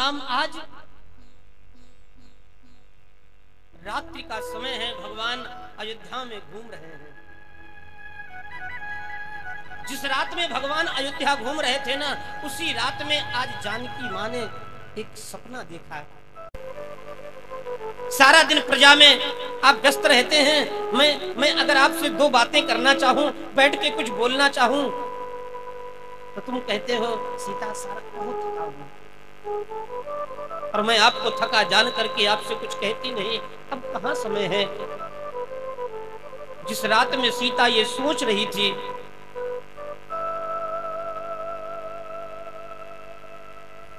राम आज रात्रि का समय है, भगवान अयोध्या में घूम रहे हैं। जिस रात में भगवान अयोध्या घूम रहे थे ना, उसी रात में आज जानकी माँ ने एक सपना देखा है। सारा दिन प्रजा में आप व्यस्त रहते हैं। मैं अगर आपसे दो बातें करना चाहूं, बैठ के कुछ बोलना चाहूं, तो तुम कहते हो सीता सारा बहुत थका हूं, और मैं आपको थका जान करके आपसे कुछ कहती नहीं। अब कहां समय है। जिस रात में सीता ये सोच रही थी,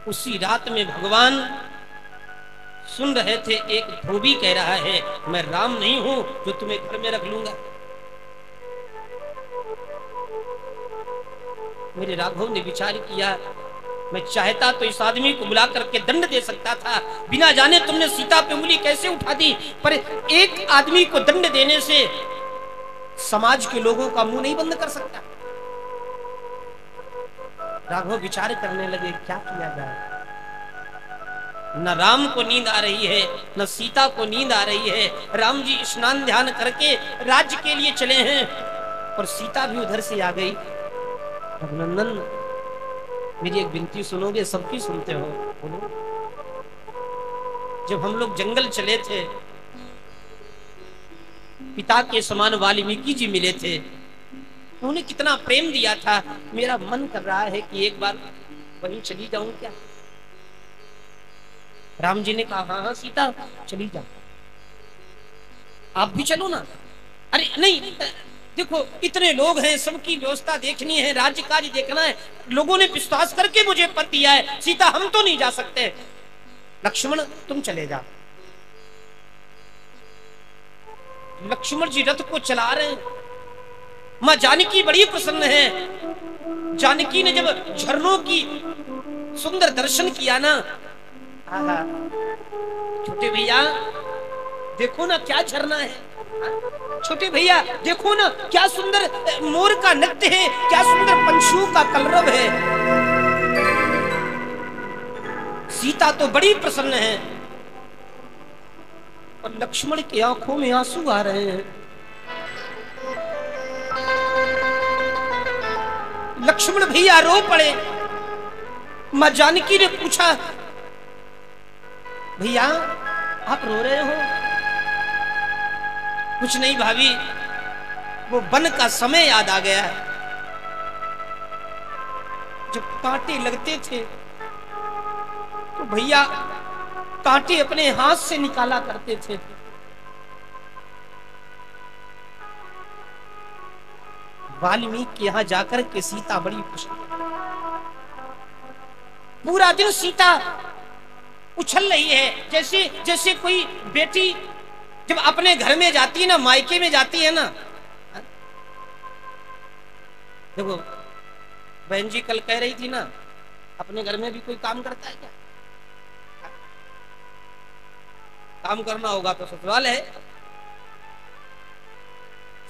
उसी रात में भगवान सुन रहे थे। एक धोबी कह रहा है, मैं राम नहीं हूं जो तुम्हें घर में रख लूंगा। मेरे राघव ने विचार किया, मैं चाहता तो इस आदमी को बुला करके दंड दे सकता था। बिना जाने तुमने सीता पे उंगली कैसे उठा दी। पर एक आदमी को दंड देने से समाज के लोगों का मुंह नहीं बंद कर सकता। राघव विचार करने लगे, क्या किया जाए। न राम को नींद आ रही है, न सीता को नींद आ रही है। राम जी स्नान ध्यान करके राज्य के लिए चले हैं, और सीता भी उधर से आ गई। रघुनंदन, मेरी एक विनती सुनोगे? सबकी सुनते हो, बोलो। जब हम लोग जंगल चले थे, पिता के समान वाल्मीकि जी मिले थे। उन्होंने कितना प्रेम दिया था। मेरा मन कर रहा है कि एक बार वहीं चली जाऊं क्या। राम जी ने कहा, हाँ हाँ सीता चली जाओ, आप भी चलो ना। अरे नहीं, देखो इतने लोग हैं, सबकी व्यवस्था देखनी है, राज्य कार्य देखना है। लोगों ने विश्वास करके मुझे पद दिया है। सीता हम तो नहीं जा सकते। लक्ष्मण तुम चले जाओ। लक्ष्मण जी रथ को चला रहे हैं। मां जानकी बड़ी प्रसन्न है। जानकी ने जब झरनों की सुंदर दर्शन किया ना, छोटे भैया देखो ना क्या झरना है। छोटे भैया देखो ना क्या सुंदर मोर का नृत्य है, क्या सुंदर पंछियों का कलरव है। सीता तो बड़ी प्रसन्न है, और लक्ष्मण की आंखों में आंसू आ रहे हैं। लक्ष्मण भैया रो पड़े। मां जानकी ने पूछा, भैया आप रो रहे हो? कुछ नहीं भाभी, वो वन का समय याद आ गया। जब कांटे लगते थे तो भैया कांटे अपने हाथ से निकाला करते थे। वाल्मीकि यहां जाकर के सीता बड़ी खुश। पूरा दिन सीता उछल रही है, जैसे जैसे कोई बेटी जब अपने घर में जाती है ना, मायके में जाती है ना। देखो बहन जी कल कह रही थी ना, अपने घर में भी कोई काम करता है क्या? काम करना होगा तो ससुराल है।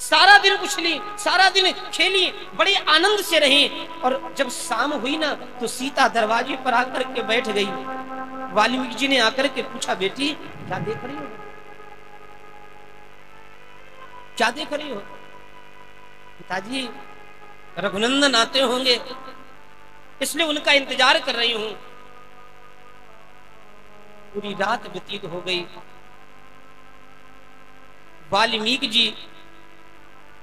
सारा दिन उछली, सारा दिन खेली, बड़े आनंद से रही। और जब शाम हुई ना, तो सीता दरवाजे पर आकर के बैठ गई। वाल्मीकि जी ने आकर के पूछा, बेटी क्या देख रही हो? क्या देख रही हो? पिताजी रघुनंदन आते होंगे, इसलिए उनका इंतजार कर रही हूं। पूरी रात व्यतीत हो गई। वाल्मीकि जी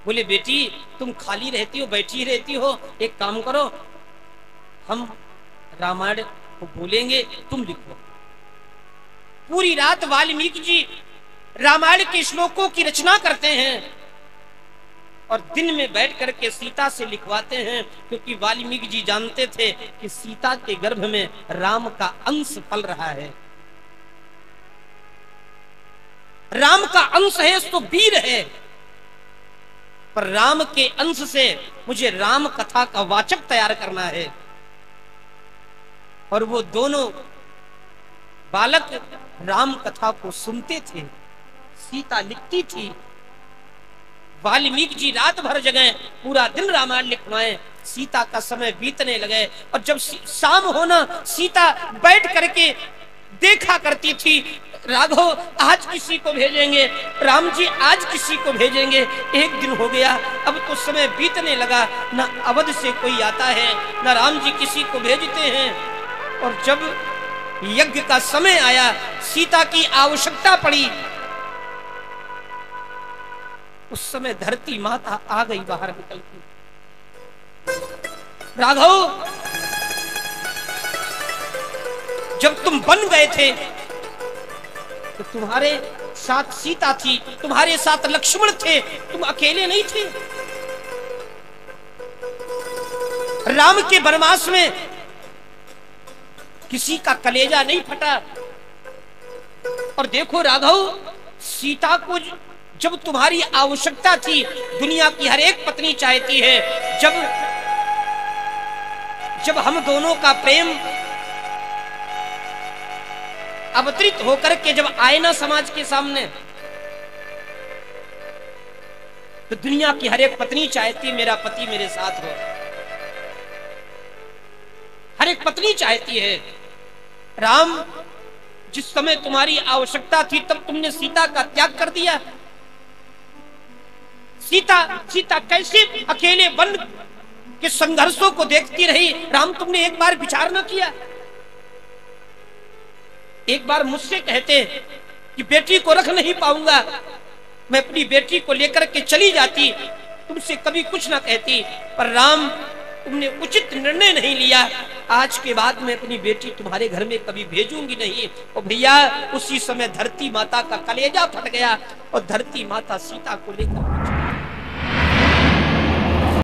बोले, बेटी तुम खाली रहती हो, बैठी रहती हो, एक काम करो, हम रामायण को बोलेंगे, तुम लिखो। पूरी रात वाल्मीकि जी रामायण के श्लोकों की रचना करते हैं, और दिन में बैठ करके सीता से लिखवाते हैं। क्योंकि वाल्मीकि जी जानते थे कि सीता के गर्भ में राम का अंश पल रहा है। राम का अंश है तो वीर है, पर राम के अंश से मुझे राम कथा का वाचक तैयार करना है। और वो दोनों बालक राम कथा को सुनते थे, सीता लिखती थी। वाल्मीकि जी रात भर जगह पूरा दिन रामायण लिखवाएं, सीता का समय बीतने लगे और जब शाम होना सीता बैठ करके देखा करती थी, राघव आज किसी को भेजेंगे, राम जी आज किसी को भेजेंगे। एक दिन हो गया, अब तो समय बीतने लगा, ना अवध से कोई आता है, ना राम जी किसी को भेजते हैं। और जब यज्ञ का समय आया, सीता की आवश्यकता पड़ी, उस समय धरती माता आ गई बाहर निकल के। राघव, जब तुम बन गए थे तो तुम्हारे साथ सीता थी, तुम्हारे साथ लक्ष्मण थे, तुम अकेले नहीं थे। राम के वनवास में किसी का कलेजा नहीं फटा। और देखो राघव, सीता को जब तुम्हारी आवश्यकता थी, दुनिया की हर एक पत्नी चाहती है, जब हम दोनों का प्रेम अवतरित होकर के जब आए ना समाज के सामने, तो दुनिया की हर एक पत्नी चाहती है मेरा पति मेरे साथ हो। हर एक पत्नी चाहती है। राम, जिस समय तुम्हारी आवश्यकता थी तब तुमने सीता का त्याग कर दिया। सीता कैसे अकेले वन के संघर्षों को देखती रही। राम, तुमने एक बार विचार न किया? एक बार मुझसे कहते कि बेटी को रख नहीं पाऊंगा, मैं अपनी बेटी को लेकर के चली जाती, तुमसे कभी कुछ ना कहती। पर राम, तुमने उचित निर्णय नहीं लिया। आज के बाद मैं अपनी बेटी तुम्हारे घर में कभी भेजूंगी नहीं। और भैया, उसी समय धरती माता का कलेजा फट गया और धरती माता सीता को लेकर